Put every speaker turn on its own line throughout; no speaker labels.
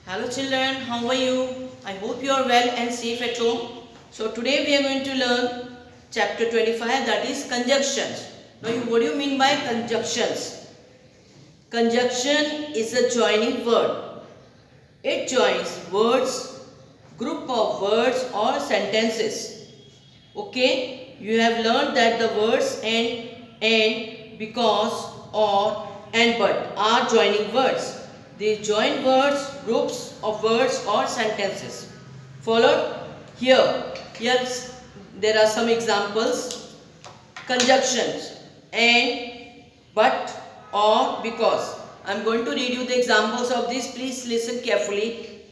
Hello children, how are you? I hope you are well and safe at home. So today we are going to learn chapter 25, that is conjunctions. Now what do you mean by conjunctions? Conjunction is a joining word. It joins words, group of words or sentences. Okay, you have learned that the words and, because, or, and but are joining words. They join words, groups of words or sentences. Followed? Here there are some examples. Conjunctions and, but, or, because. I am going to read you the examples of this. Please listen carefully.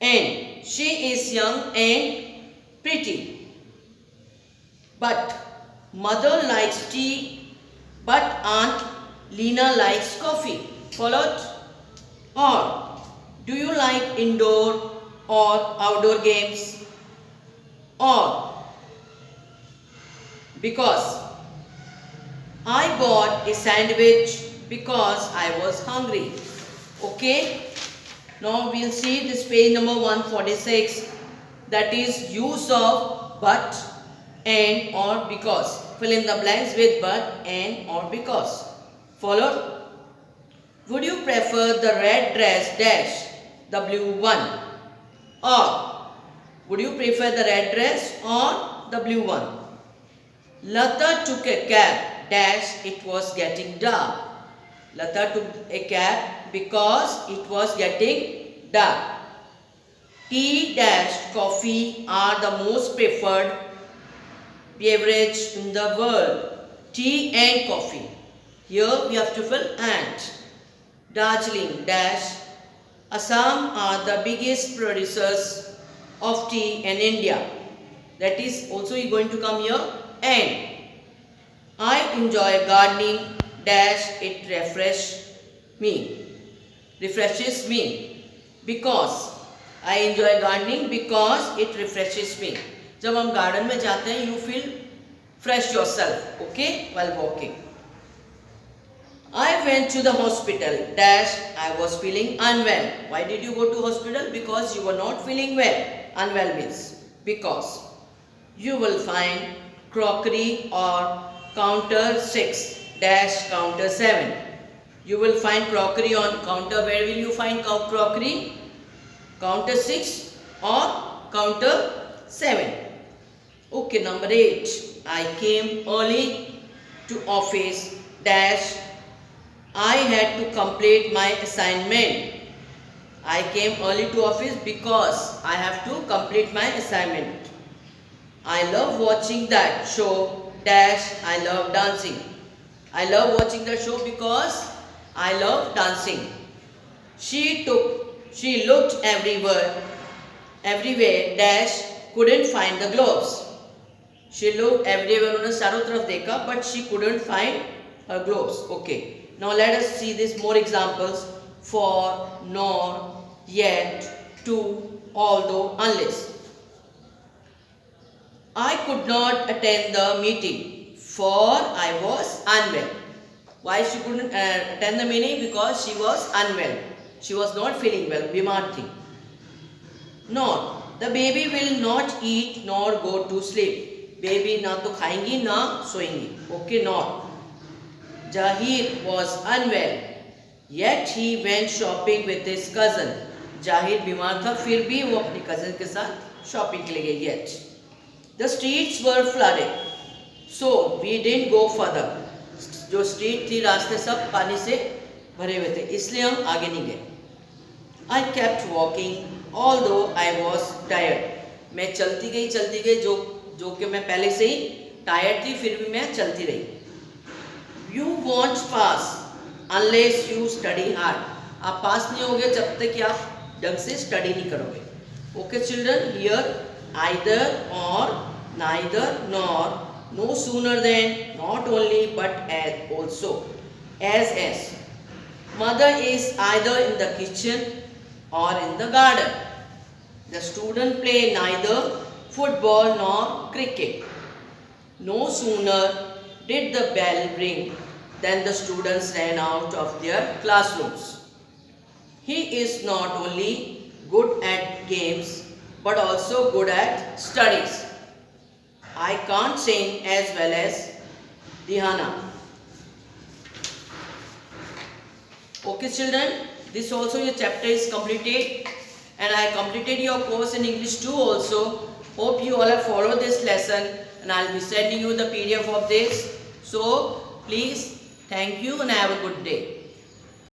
And she is young and pretty. But mother likes tea, but Aunt Lena likes coffee. Followed? Or do you like indoor or outdoor games? Or because I bought a sandwich because I was hungry. Okay. Now we'll see this page number 146, that is use of but, and, or, because. Fill in the blanks with but, and, or, because. Follow? Would you prefer the red dress dash the blue one? Or would you prefer the red dress or the blue one? Lata took a cab dash it was getting dark. Lata took a cab because it was getting dark. Tea dash coffee are the most preferred beverage in the world. Tea and coffee. Here we have to fill and. Darjeeling dash Assam are the biggest producers of tea in India. That is also going to come here. And I enjoy gardening dash it refreshes me because I enjoy gardening because it refreshes me. जब हम garden में जाते हैं you feel fresh yourself, okay, while walking. I went to the hospital dash I was feeling unwell. Why did you go to hospital? Because you were not feeling well. Unwell means because. You will find crockery or counter 6 dash counter 7. You will find crockery on counter. Where will you find crockery? Counter 6 or counter 7. Okay, number 8. I came early to office dash I had to complete my assignment. I came early to office because I have to complete my assignment. I love watching that show dash I love dancing. I love watching the show because I love dancing. She looked everywhere dash couldn't find the gloves. She looked everywhere, उन्होंने चारों तरफ देखा but she couldn't find her gloves. Okay. Now let us see this more examples. For, nor, yet, to, although, unless. I could not attend the meeting for I was unwell. Why she couldn't attend the meeting? Because she was unwell. She was not feeling well. बीमार थी. Nor the baby will not eat nor go to sleep. Baby ना तो खाएंगी ना सोएंगी. Okay, nor. Jahir was unwell, yet he went shopping with his cousin. Jahir बीमार था फिर भी वो अपनी cousin के साथ shopping के लिए गए. Yet the streets were flooded, so we didn't go further. जो street थी रास्ते सब पानी से भरे हुए थे इसलिए हम आगे नहीं गए. I kept walking although I was tired. मैं चलती गई जो कि मैं पहले से ही tired थी फिर भी मैं चलती रही. You won't pass unless you study hard. आप पास नहीं होगे जब तक कि आप ढंग से स्टडी नहीं करोगे. Okay children, here either or, neither nor, no sooner than, not only but as also, as. Mother is either in the kitchen or in the garden. The student play neither football nor cricket. No sooner did the bell ring than the students ran out of their classrooms. He is not only good at games but also good at studies. I can't sing as well as Dihana. Okay children, this also your chapter is completed and I completed your course in English 2 also. Hope you all have followed this lesson and I will be sending you the PDF of this. So please thank you and have a good day.